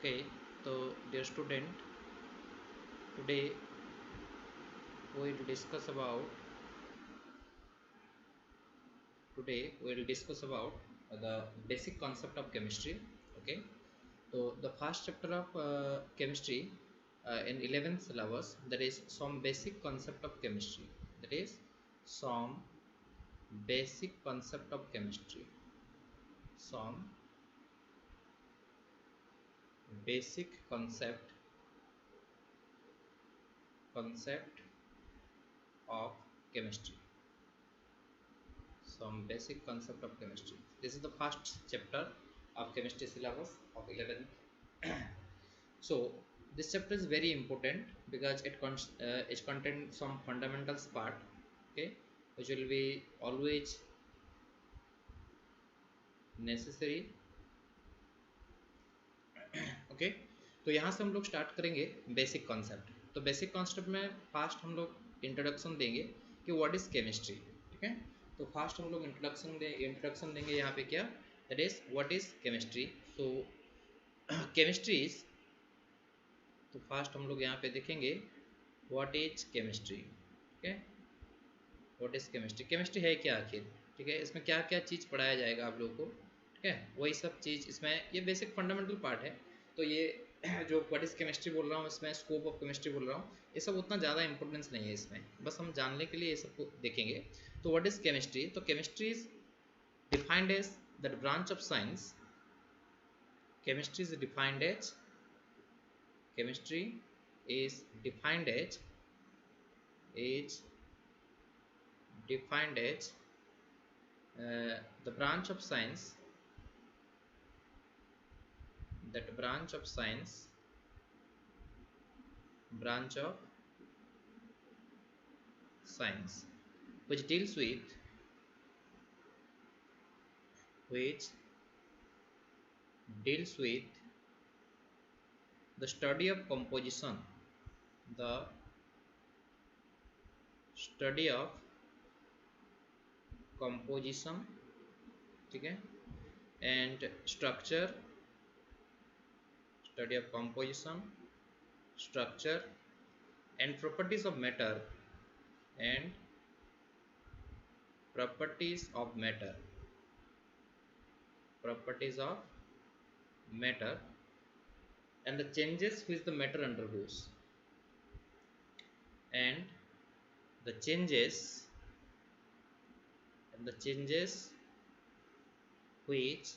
Okay, so dear student, today we will discuss about the basic concept of chemistry. Okay, so the first chapter of chemistry in 11th syllabus, that is some basic concept of chemistry. That is some basic concept of chemistry. Some basic concept of chemistry. Some basic concept of chemistry. This is the first chapter of chemistry syllabus of 11th. So this chapter is very important because it contains some fundamentals part, okay, which will be always necessary. Okay, तो यहाँ से हम लोग start करेंगे basic concept. तो basic concept में fast हम लोग इंट्रोडक्शन देंगे कि व्हाट इज केमिस्ट्री. ठीक है, तो फास्ट हम लोग इंट्रोडक्शन देंगे यहाँ पे क्या, that is what is chemistry. So chemistry is, तो फास्ट हम लोग यहाँ पे देखेंगे व्हाट इज केमिस्ट्री. ठीक है, व्हाट इज केमिस्ट्री, केमिस्ट्री है क्या आखिर. ठीक है, इसमें क्या क्या चीज़ पढ़ाया जाएगा आप लोगों को. ठीक है, वही सब चीज़ इसमें, ये बेसिक फंडामेंटल पार्ट है. तो ये जो व्हाट इज केमिस्ट्री बोल रहा हूँ, इसमें स्कोप ऑफ केमिस्ट्री बोल रहा हूँ, ये सब उतना ज़्यादा इंपॉर्टेंस नहीं है इसमें, बस हम जानने के लिए ये सब देखेंगे. तो व्हाट इज केमिस्ट्री, तो chemistry is defined as that branch of science. Chemistry is defined as, chemistry is defined as the branch of science, that branch of science, which deals with the study of composition, the study of composition, ठीक है, and structure, study of composition, structure and properties of matter, and properties of matter and the changes which the matter undergoes, and the changes which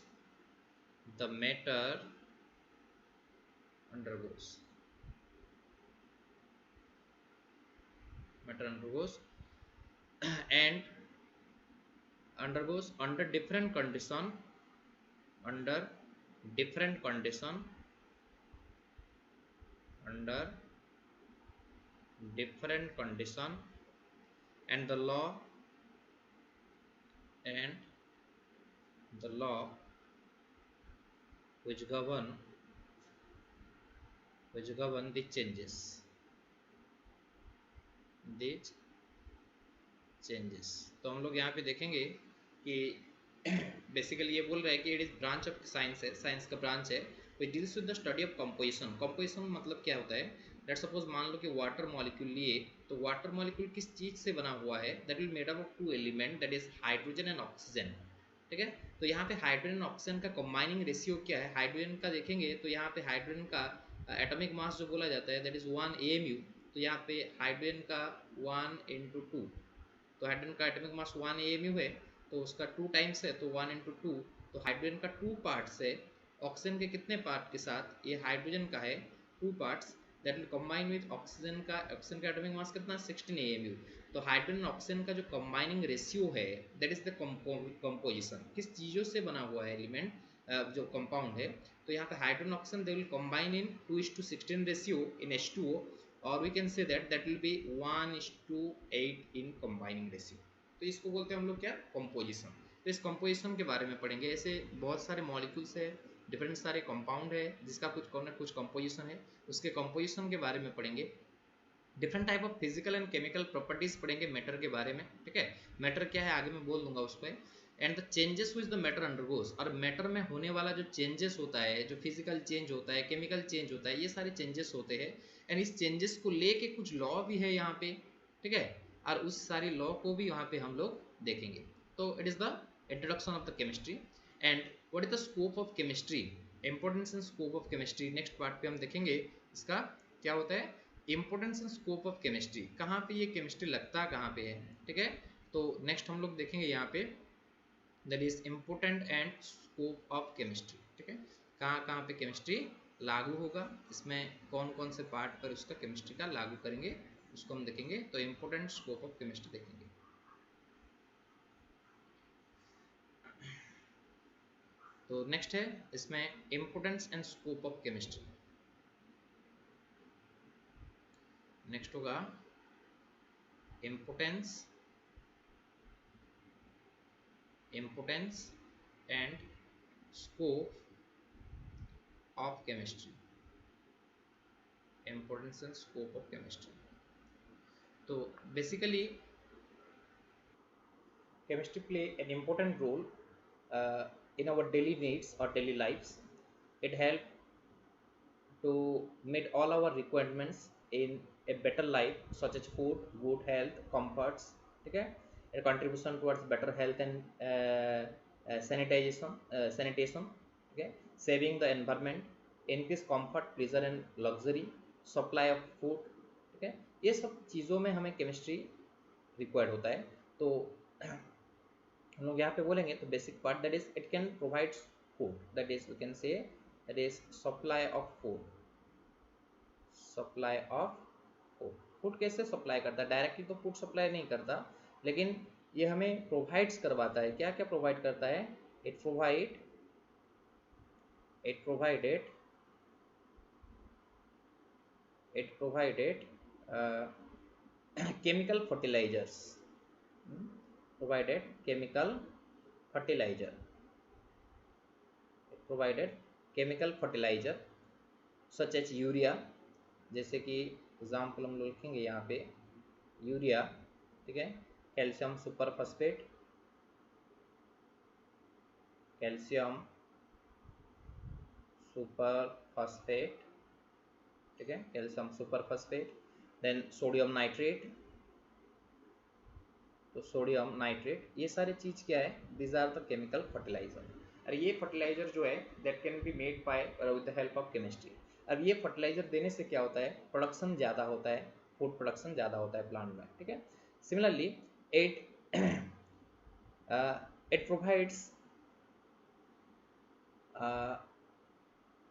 the matter undergoes and undergoes under different condition, and the law which govern the changes. तो हम लोग यहाँ पे देखेंगे कि basically ये बोल रहा है कि it is branch of science है, साइंस का ब्रांच है, which deals with the study of composition. Composition मतलब क्या होता है, लेट्स सपोज मान लो कि वाटर मॉलिक्यूल लिए, तो वाटर मॉलिक्यूल किस चीज़ से बना हुआ है, that will made up of two element, that is hydrogen and oxygen. ठीक है, तो यहाँ पे हाइड्रोजन ऑक्सीजन का कंबाइनिंग रेशियो क्या है, हाइड्रोजन का देखेंगे तो यहाँ पे हाइड्रोजन का एटॉमिक मास जो बोला जाता है दैट इज 1 AMU. तो यहाँ पे हाइड्रोजन का 1 × 2, तो हाइड्रोजन का एटॉमिक मास 1 AMU है, तो उसका 2 टाइम्स है, तो 1 × 2, तो हाइड्रोजन का 2 पार्ट्स है. ऑक्सीजन के कितने पार्ट के साथ, ये हाइड्रोजन का है 2 parts, that will combine with oxygen का एटॉमिक मास कितना 16 AMU. तो हाइड्रोजन ऑक्सीजन का जो कंबाइनिंग रेशियो है दैट इज द कंपोजिशन, किस चीज़ों से बना हुआ है एलिमेंट, जो कंपाउंड है. तो यहाँ पे hydrogen oxygen they will combine in 2:16 ratio in H2O, और we can say that will be 1:8 in combining ratio. तो इसको बोलते हैं हम लोग क्या, कंपोजिशन. तो इस कंपोजिशन के बारे में पढ़ेंगे. ऐसे बहुत सारे मॉलिक्यूल्स है, डिफरेंट सारे कंपाउंड है जिसका कुछ कंपोजिशन है, उसके कंपोजिशन के बारे में पढ़ेंगे. Different type of physical and chemical properties पढ़ेंगे मैटर के बारे में. ठीक है, मैटर क्या है आगे मैं बोल दूंगा उस पर. And the changes which the matter undergoes, और मैटर में होने वाला जो चेंजेस होता है, जो फिजिकल चेंज होता है, केमिकल चेंज होता है, ये सारे चेंजेस होते हैं। एंड इस चेंजेस को लेके कुछ लॉ भी है यहाँ पे, ठीक है, और उस सारी लॉ को भी यहाँ पे हम लोग देखेंगे। तो it is the introduction of the chemistry and what is the scope of chemistry, importance and scope of chemistry. Next part पे हम देखेंगे इसका क्या होता है, importance and scope of chemistry, कहाँ पे ये केमिस्ट्री लगता कहाँ पे है, ठीक है। तो नेक्स्ट हम लोग देखेंगे यहाँ पे that is important and scope of chemistry, ठीक है, कहाँ कहाँ पे केमिस्ट्री लागू होगा, इसमें कौन कौन से पार्ट पर उसका केमिस्ट्री का लागू करेंगे, उसको हम देखेंगे। तो इम्पोर्टेंट स्कोप ऑफ केमिस्ट्री देखेंगे। तो नेक्स्ट है इसमें importance and scope of chemistry. Next होगा importance and scope of chemistry, importance and scope of chemistry. तो basically chemistry play an important role in our daily needs or daily lives. It helps to meet all our requirements in a better life such as food, good health, comforts, okay, a contribution towards better health and sanitation, okay, saving the environment, increase comfort, pleasure and luxury, supply of food, ठीक है, ये सब चीज़ों में हमें chemistry required होता है। तो हम लोग यहाँ पे बोलेंगे तो basic part that is it can provide food, that is we can say that is supply of food, supply of food. Food कैसे सप्लाई करता है, डायरेक्टली तो फूड सप्लाई नहीं करता, लेकिन ये हमें प्रोवाइड्स करवाता है। क्या क्या प्रोवाइड करता है, it provided chemical fertilizers, provided chemical fertilizer, provided chemical fertilizer such as urea, जैसे कि एग्जाम्पल हम लोग लिखेंगे यहाँ पे यूरिया, ठीक है, calcium super phosphate, calcium super phosphate, ठीक है, calcium super phosphate, then sodium nitrate, तो सोडियम नाइट्रेट, ये सारी चीज़ क्या है, these are the chemical fertiliser. और ये फर्टिलाइजर जो है that can be made by with the help of chemistry. अब ये फर्टिलाइजर देने से क्या होता है, प्रोडक्शन ज़्यादा होता है, फूड प्रोडक्शन ज़्यादा होता है प्लांट में, ठीक है। Similarly it it provides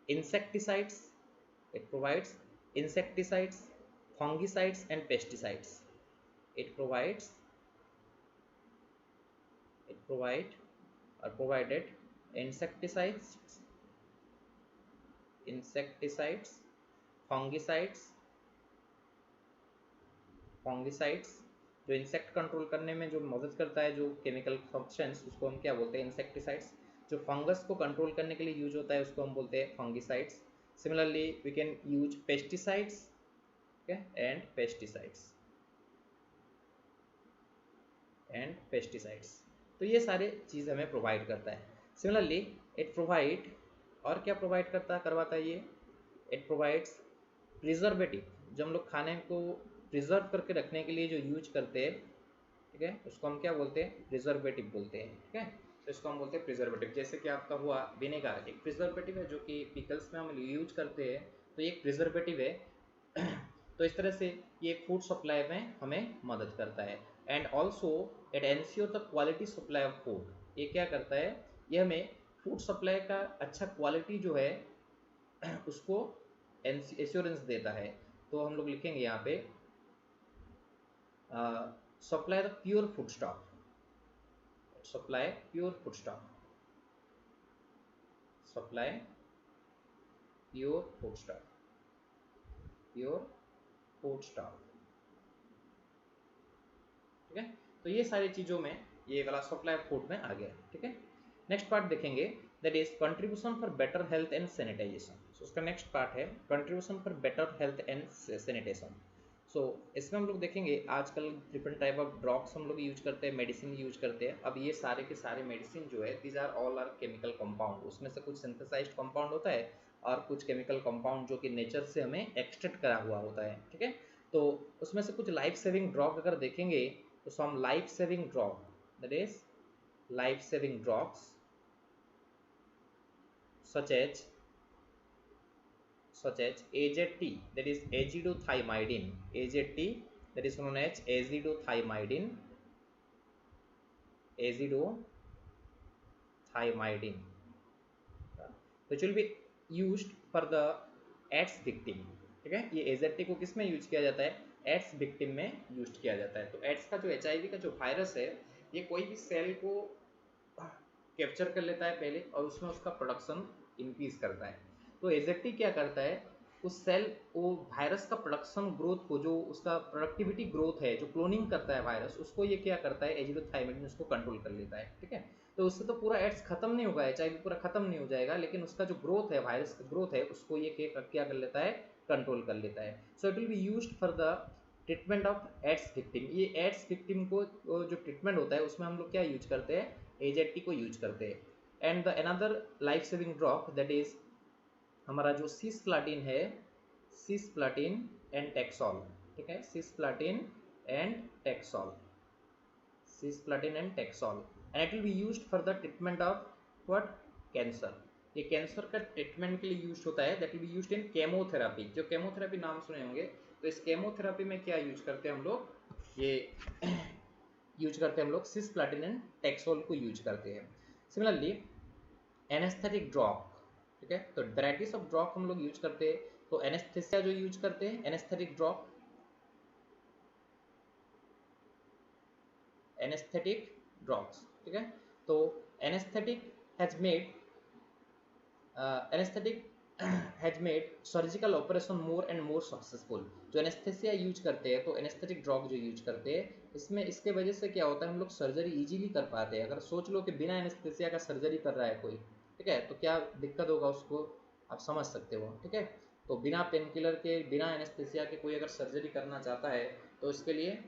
insecticides, it provides insecticides, fungicides and pesticides. It provided or provided insecticides, fungicides जो इंसेक्ट कंट्रोल करने में जो मदद करता है, जो केमिकल सब्सटेंस, उसको हम क्या बोलते हैं, इंसेक्टिसाइड्स। जो फंगस को कंट्रोल करने के लिए यूज होता है उसको हम बोलते हैं fungicides. Similarly we can use pesticides, and pesticides. तो ये सारे चीज़ हमें प्रोवाइड करता है। सिमिलरली इट प्रोवाइड, और क्या प्रोवाइड करवाता है ये, इट प्रोवाइड्स प्रिजर्वेटिव, जो हम लोग खाने को प्रिजर्व करके रखने के लिए जो यूज करते हैं, ठीक है, उसको हम क्या बोलते हैं, प्रिजर्वेटिव बोलते हैं, ठीक है। तो इसको हम बोलते हैं प्रिजर्वेटिव। जैसे कि आपका हुआ विनेगर, एक प्रिजर्वेटिव है जो कि पिकल्स में हम यूज करते हैं, तो ये एक प्रिजर्वेटिव है। तो इस तरह से ये फूड सप्लाई में हमें मदद करता है। And also it ensure the quality supply of food. ये क्या करता है, ये हमें फूड सप्लाई का अच्छा क्वालिटी जो है उसको एश्योरेंस देता है। तो हम लोग लिखेंगे यहाँ पे supply the pure food stock, supply pure food stock, supply pure food stock, ठीक है। तो ये सारी चीज़ों में ये वाला सप्लाई फूड में आ गया, ठीक है। नेक्स्ट पार्ट देखेंगे that is contribution for better health and sanitization. So उसका नेक्स्ट पार्ट है contribution for better health and sanitation. So इसमें हम लोग देखेंगे आजकल डिफरेंट टाइप ऑफ ड्रग्स हम लोग यूज करते हैं, मेडिसिन यूज करते हैं। अब ये सारे के सारे मेडिसिन जो है these are all are chemical compound. उसमें से कुछ सिंथेसाइज्ड कंपाउंड होता है और कुछ केमिकल कंपाउंड जो कि नेचर से हमें एक्सट्रैक्ट करा हुआ होता है, ठीक है। तो उसमें से कुछ लाइफ सेविंग ड्रग अगर देखेंगे तो some life saving drug, that is life saving drugs such as AZT, that is azithromycin, AZT, that is known as azithromycin, which will be used for the AIDS victim, ठीक है। ये AZT को किस में use किया जाता है? Ads victim में यूज किया जाता है। तो एड्स का जो HIV का जो वायरस है, ये कोई भी सेल को कैप्चर कर लेता है पहले और उसमें उसका प्रोडक्शन इंक्रीज करता है। तो एजेक्टी क्या करता है, उस सेल वो वायरस का प्रोडक्शन ग्रोथ को, जो उसका प्रोडक्टिविटी ग्रोथ है, जो क्लोनिंग करता है वायरस, उसको ये क्या करता है, एजिडोथाइमाइडिन उसको कंट्रोल कर लेता है, ठीक है। तो उससे तो पूरा एड्स खत्म नहीं होगा, HIV पूरा खत्म नहीं हो जाएगा, लेकिन उसका जो ग्रोथ है, वायरस का ग्रोथ है, उसको ये क्या कर लेता है, कंट्रोल कर लेता है। So it will be used for the treatment of AIDS victim. ये एड्स विक्टिम को जो ट्रीटमेंट होता है उसमें हम लोग क्या यूज करते हैं, AZT को यूज करते हैं। And the another life saving drug that is हमारा जो सिस्प्लाटिन है, सिस्प्लाटिन एंड टेक्सोल, ठीक है, cisplatin and Taxol, cisplatin and Taxol, and it will be used for the treatment of what, cancer. ये cancer का treatment के लिए use होता है, that will be used in chemotherapy. जो केमोथेरापी नाम सुने होंगे, तो इस केमोथेरापी में क्या यूज करते हैं हम लोग, ये यूज करते हैं हम लोग सिस्प्लाटिन एंड टेक्सोल को यूज करते हैं। सिमिलरली एनेस्थेटिक ड्रग, ठीक है, तो वैराइटीज ऑफ ड्रग हम लोग यूज करते हैं। तो एनेस्थेसिया जो यूज करते हैं, एनेस्थेटिक ड्रग, एनेस्थेटिक ड्रग्स, ठीक है। तो anaesthetic has made anaesthetic has made surgical operation more and more successful. जो एनेस्थेसिया यूज करते हैं, तो एनेस्थेटिक ड्रग जो यूज करते हैं, इसमें इसके वजह से क्या होता है, हम लोग सर्जरी इजीली कर पाते हैं। अगर सोच लो कि बिना एनेस्थेसिया का सर्जरी कर रहा है कोई, ठीक है, तो क्या दिक्कत होगा उसको, आप समझ सकते हो, ठीक है। तो बिना पेन किलर के, बिना एनेस्थेसिया के कोई अगर सर्जरी करना चाहता है तो इसके लिए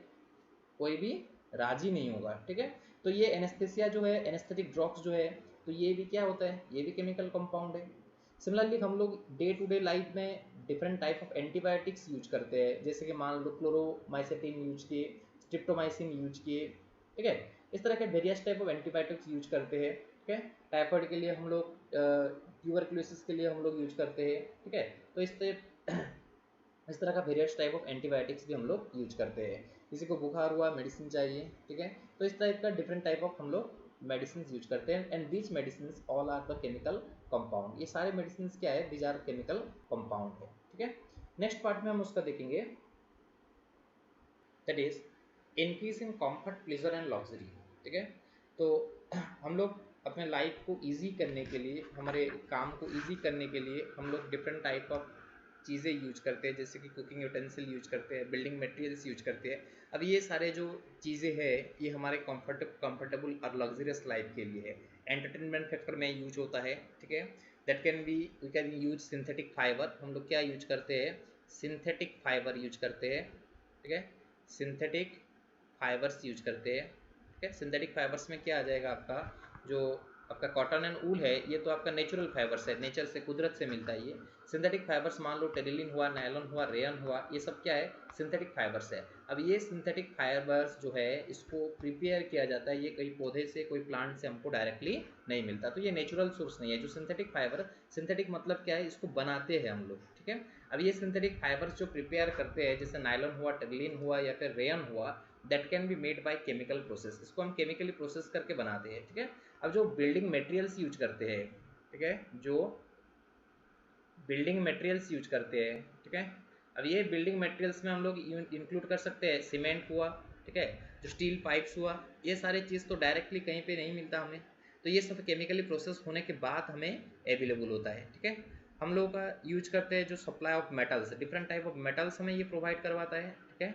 कोई भी राजी नहीं होगा, ठीक है। तो ये एनेस्थेसिया जो है, एनेस्थेटिक ड्रग्स जो है, तो ये भी क्या होता है, ये भी केमिकल कंपाउंड है। सिमिलरली हम लोग डे टू डे लाइफ में different type of antibiotics use करते हैं, जैसे कि मान लो क्लोरोमाइसिटिन यूज किए, स्ट्रिप्टोमाइसिन यूज किए, ठीक है। इस तरह के various type of antibiotics use करते हैं, ठीक है। टाइफाइड के लिए हम लोग, ट्यूबरक्लोसिस के लिए हम लोग यूज करते हैं, ठीक है। तो इस तरह का वेरियस टाइप ऑफ एंटीबायोटिक्स भी हम लोग यूज करते हैं। किसी को बुखार हुआ, मेडिसिन चाहिए, ठीक है, तो इस टाइप का डिफरेंट टाइप ऑफ हम लोग मेडिसिन यूज करते हैं। And these medicine all are the chemical compound. ये सारे मेडिसिन क्या है, दीज आर केमिकल कंपाउंड है, ठीक है। नेक्स्ट पार्ट में हम उसका देखेंगे, that is increase in comfort, pleasure and luxury, ठीक है। तो हम लोग अपने लाइफ को इजी करने के लिए, हमारे काम को इजी करने के लिए हम लोग डिफरेंट टाइप ऑफ चीज़ें यूज करते हैं, जैसे कि कुकिंग यूटेंसिल यूज करते हैं, बिल्डिंग मटेरियल्स यूज करते हैं। अब ये सारे जो चीज़ें हैं, ये हमारे कंफर्टेबल और लग्जरियस लाइफ के लिए है। एंटरटेनमेंट फैक्टर में यूज होता है, ठीक है। That can be, we can use synthetic fibre. हम लोग क्या यूज करते हैं, सिंथेटिक फाइबर यूज करते हैं, ठीक है, सिंथेटिक फाइबर्स यूज करते हैं, ठीक है। सिंथेटिक फाइबर्स में क्या आ जाएगा, आपका जो आपका कॉटन एंड ऊल है, ये तो आपका नेचुरल फाइबर्स है, नेचर से, कुदरत से मिलता है। ये सिंथेटिक फाइबर्स मान लो टेरिलिन हुआ, नायलॉन हुआ, रेयन हुआ, ये सब क्या है, सिंथेटिक फाइबर्स है। अब ये सिंथेटिक फाइबर्स जो है, इसको प्रिपेयर किया जाता है, ये कोई पौधे से, कोई प्लांट से हमको डायरेक्टली नहीं मिलता, तो ये नेचुरल सोर्स नहीं है। जो सिंथेटिक फाइबर, सिंथेटिक मतलब क्या है, इसको बनाते हैं हम लोग, ठीक है। अब ये सिंथेटिक फाइबर्स जो प्रिपेयर करते हैं, जैसे नायलॉन हुआ, टेरिलिन हुआ या फिर रेयन हुआ, that can be made by chemical process. इसको हम केमिकली प्रोसेस करके बनाते हैं, ठीक है। अब जो बिल्डिंग मटेरियल्स यूज करते हैं, ठीक है, जो बिल्डिंग मटेरियल्स यूज करते हैं, ठीक है। अब ये बिल्डिंग मटेरियल्स में हम लोग इंक्लूड कर सकते हैं, सीमेंट हुआ, ठीक है, जो स्टील पाइप्स हुआ, ये सारे चीज़ तो डायरेक्टली कहीं पे नहीं मिलता हमें, तो ये सब केमिकली प्रोसेस होने के बाद हमें अवेलेबल होता है, ठीक है। हम लोग का यूज करते हैं जो supply of metals, different type of metals हमें ये प्रोवाइड करवाता है, ठीक है,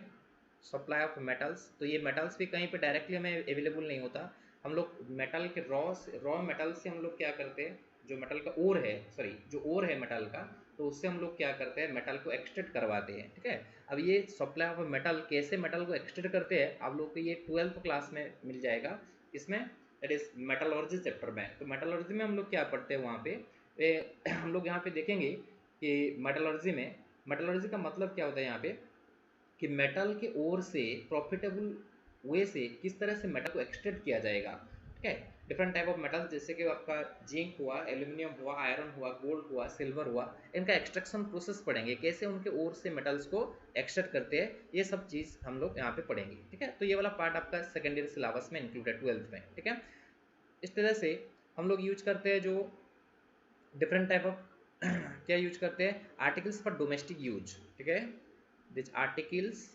सप्लाई ऑफ मेटल्स। तो ये मेटल्स भी कहीं पे डायरेक्टली हमें अवेलेबल नहीं होता। हम लोग मेटल के रॉ मेटल से हम लोग क्या करते हैं, जो मेटल का ओर है, सॉरी जो ओर है मेटल का, तो तो उससे हम लोग क्या करते हैं, मेटल को एक्सट्रैक्ट करवाते हैं, ठीक है। अब ये सप्लाई ऑफ मेटल, कैसे मेटल को एक्सट्रैक्ट करते हैं, आप लोग को ये 12th क्लास में मिल जाएगा, इसमें दैट इज मेटलर्जी चैप्टर में। तो मेटलर्जी में हम लोग क्या पढ़ते हैं वहाँ पे हम लोग यहाँ पे देखेंगे कि मेटलर्जी का मतलब क्या होता है यहाँ पे, कि मेटल के ओर से प्रॉफिटेबल वे से किस तरह से मेटल को एक्सट्रैक्ट किया जाएगा, ठीक है। डिफरेंट टाइप ऑफ मेटल, जैसे कि आपका जिंक हुआ, एल्यूमिनियम हुआ, आयरन हुआ, गोल्ड हुआ, सिल्वर हुआ, इनका एक्सट्रैक्शन प्रोसेस पढ़ेंगे, कैसे उनके ओर से मेटल्स को एक्सट्रैक्ट करते हैं, ये सब चीज़ हम लोग यहाँ पे पढ़ेंगे, ठीक है। तो ये वाला पार्ट आपका सेकेंडरी सिलेबस में इंक्लूडेड 12th में, ठीक है। इस तरह से हम लोग यूज करते हैं जो डिफरेंट टाइप ऑफ क्या यूज करते हैं, आर्टिकल्स फॉर डोमेस्टिक यूज, ठीक है। This articles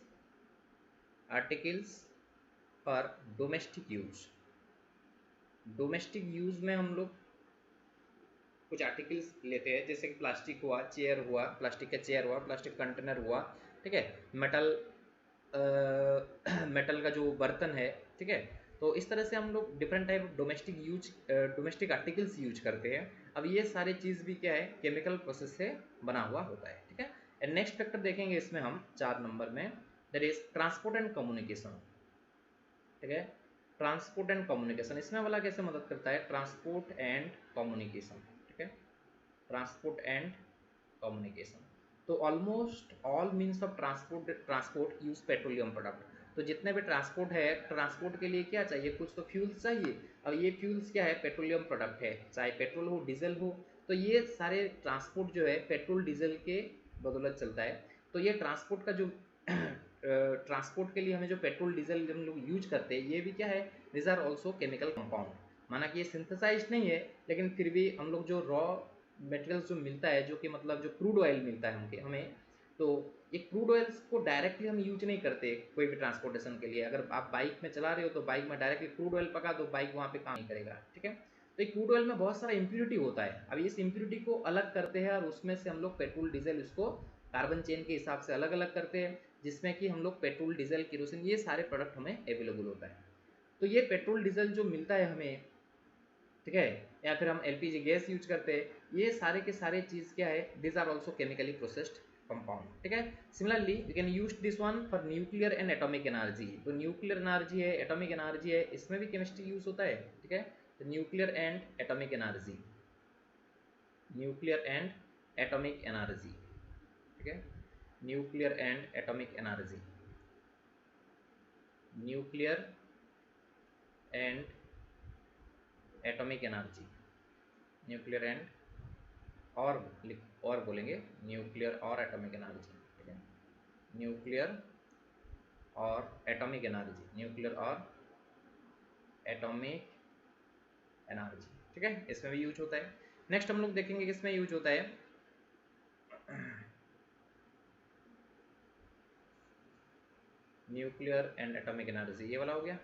for domestic use. Domestic use में हम लोग कुछ आर्टिकल्स लेते हैं, जैसे कि प्लास्टिक हुआ, चेयर हुआ, प्लास्टिक का चेयर हुआ, प्लास्टिक कंटेनर हुआ, ठीक है। मेटल मेटल का जो बर्तन है, ठीक है। तो इस तरह से हम लोग different type of domestic articles use करते हैं। अब ये सारे चीज़ भी क्या है, केमिकल प्रोसेस से बना हुआ होता है, ठीक है। एंड नेक्स्ट फैक्टर देखेंगे इसमें हम 4 नंबर में, that is transport and communication, ठीक है। ट्रांसपोर्ट एंड कम्युनिकेशन, इसमें वाला कैसे मदद करता है, ट्रांसपोर्ट एंड कम्युनिकेशन, ठीक है। ट्रांसपोर्ट एंड कम्युनिकेशन, तो almost all means of transport use petroleum product. तो जितने भी ट्रांसपोर्ट है, ट्रांसपोर्ट के लिए क्या चाहिए, कुछ तो फ्यूल्स चाहिए। अब ये फ्यूल्स क्या है, पेट्रोलियम प्रोडक्ट है, चाहे पेट्रोल हो, डीजल हो। तो ये सारे ट्रांसपोर्ट जो है पेट्रोल डीजल के बदौलत चलता है। तो ये ट्रांसपोर्ट का जो ट्रांसपोर्ट के लिए हमें जो पेट्रोल डीजल हम लोग यूज करते हैं, ये भी क्या है, this are also chemical compound. माना कि ये सिंथेसाइज नहीं है, लेकिन फिर भी हम लोग जो रॉ मटेरियल्स जो मिलता है, जो कि मतलब जो क्रूड ऑयल मिलता है हमें, तो ये क्रूड ऑयल्स को डायरेक्टली हम यूज नहीं करते कोई भी ट्रांसपोर्टेशन के लिए। अगर आप बाइक में चला रहे हो तो बाइक में डायरेक्टली क्रूड ऑयल पका दो, बाइक वहाँ पे काम नहीं करेगा, ठीक है। तो ये क्रूड ऑयल में बहुत सारा इम्प्यूरिटी होता है। अब इस इम्प्यूरिटी को अलग करते हैं और उसमें से हम लोग पेट्रोल डीजल इसको कार्बन चेन के हिसाब से अलग अलग करते हैं, जिसमें कि हम लोग पेट्रोल डीजल केरोसिन ये सारे प्रोडक्ट हमें अवेलेबल होता है। तो ये पेट्रोल डीजल जो मिलता है हमें, ठीक है, या फिर हम एलपीजी गैस यूज करते हैं, ये सारे के सारे चीज़ क्या है, this are also chemically processed compound, ठीक है। Similarly we can use this one for nuclear and atomic energy. तो न्यूक्लियर एनर्जी है, एटॉमिक एनर्जी है, इसमें भी केमिस्ट्री यूज होता है, ठीक है। तो nuclear and atomic energy, nuclear and atomic energy, ठीक है। Nuclear and atomic energy, nuclear and atomic energy, nuclear and और बोलेंगे न्यूक्लियर और एटॉमिक एनर्जी, ठीक है। न्यूक्लियर और एटॉमिक एनर्जी, न्यूक्लियर और एटॉमिक एनर्जी, ठीक है, इसमें भी यूज होता है। नेक्स्ट हम लोग देखेंगे किसमें यूज होता है, न्यूक्लियर एंड एटॉमिक एनर्जी, ये वाला हो गया।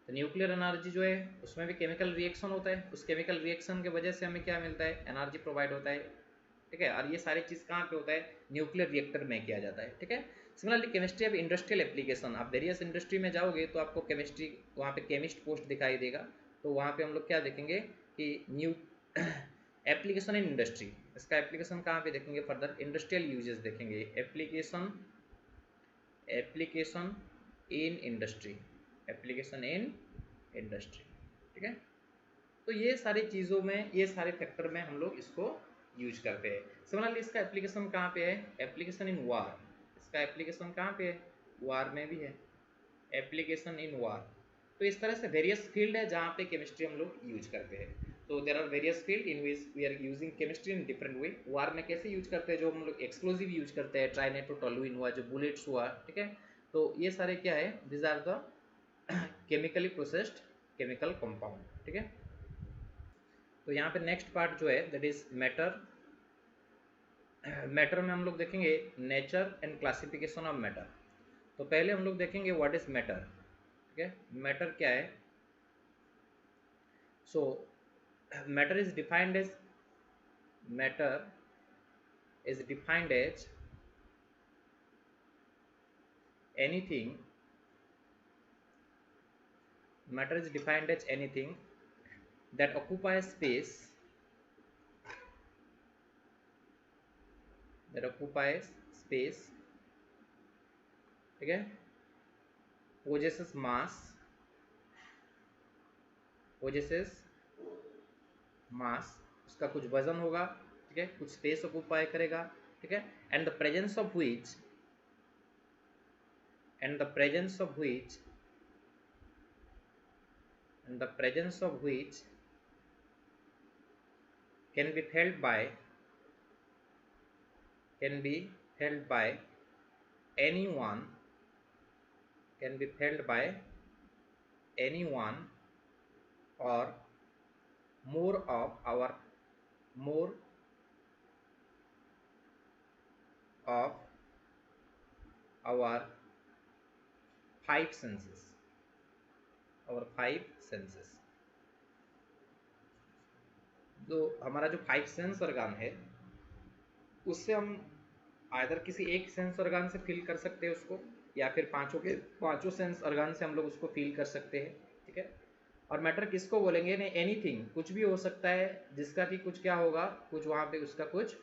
तो न्यूक्लियर एनर्जी जो है उसमें भी केमिकल रिएक्शन होता है, उस केमिकल रिएक्शन के वजह से हमें क्या मिलता है, एनर्जी प्रोवाइड होता है, ठीक है। और ये सारी चीज़ कहाँ पे होता है, न्यूक्लियर रिएक्टर में किया जाता है, ठीक है। सिमिलरली केमिस्ट्री अब इंडस्ट्रियल एप्लीकेशन, आप वेरियस इंडस्ट्री में जाओगे तो आपको केमिस्ट्री वहाँ पे केमिस्ट पोस्ट दिखाई देगा। तो वहाँ पे हम लोग क्या देखेंगे कि न्यू एप्लीकेशन इन इंडस्ट्री, इसका एप्लीकेशन कहाँ पे देखेंगे, फर्दर इंडस्ट्रियल यूजेस देखेंगे, application in industry, application in industry, ठीक है। तो ये सारी चीज़ों में, ये सारे फैक्टर में हम लोग इसको यूज करते हैं। सिमिलरली इसका एप्लीकेशन कहाँ पे है, एप्लीकेशन इन वार, इसका एप्लीकेशन कहाँ पे है, वार में भी है, एप्लीकेशन इन वार। तो इस तरह से वेरियस फील्ड है जहाँ पे केमिस्ट्री हम लोग यूज करते हैं। तो there are various field in which we are using chemistry in different way. War में कैसे यूज करते हैं, जो हम लोग एक्सप्लोजिव यूज करते हैं, ट्राइनाइट्रोटोलुइन हुआ, जो बुलेट्स हुआ, ठीक है। तो ये सारे क्या है, this are the chemically processed chemical compound, ठीक है। तो यहाँ पे नेक्स्ट पार्ट जो है दैट इज मैटर। मैटर में हम लोग देखेंगे nature and classification of matter. तो पहले हम लोग देखेंगे व्हाट इज मैटर, ठीक है। मैटर क्या है, so matter is defined as, matter is defined as anything, matter is defined as anything that occupies space that occupies space, ठीक है, possesses mass, उसका कुछ वजन होगा, ठीक है, कुछ स्पेस ऑक्यूपाई करेगा, ठीक है, and the presence of which can be held by anyone or more of our five senses. तो हमारा जो फाइव सेंस ऑर्गन है उससे हम आइदर किसी एक सेंस ऑर्गन से फील कर सकते हैं उसको, या फिर पांचों सेंस ऑर्गन से हम लोग उसको फील कर सकते हैं, ठीक है। और मैटर किसको बोलेंगे, नहीं एनीथिंग, कुछ भी हो सकता है जिसका कि कुछ क्या होगा, कुछ वहाँ पे उसका कुछ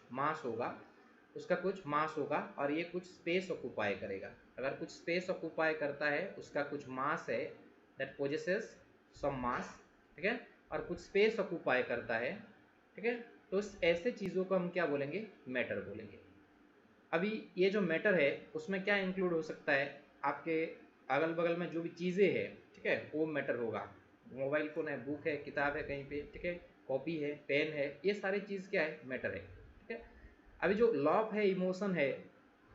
मास होगा और ये कुछ स्पेस ऑक्यूपाई करेगा। अगर कुछ स्पेस ऑक्यूपाई करता है, उसका कुछ मास है, दैट पोजेसेस सम मास, ठीक है, और कुछ स्पेस ऑक्यूपाई करता है, ठीक है, तो ऐसे चीज़ों को हम क्या बोलेंगे, मैटर बोलेंगे। अभी ये जो मैटर है उसमें क्या इंक्लूड हो सकता है, आपके अगल बगल में जो भी चीज़ें हैं, ठीक है, वो मैटर होगा। मोबाइल फ़ोन है, बुक है, किताब है कहीं पे, ठीक है, कॉपी है, पेन है, ये सारी चीज़ क्या है, मैटर है, ठीक है। अभी जो लव है, इमोशन है,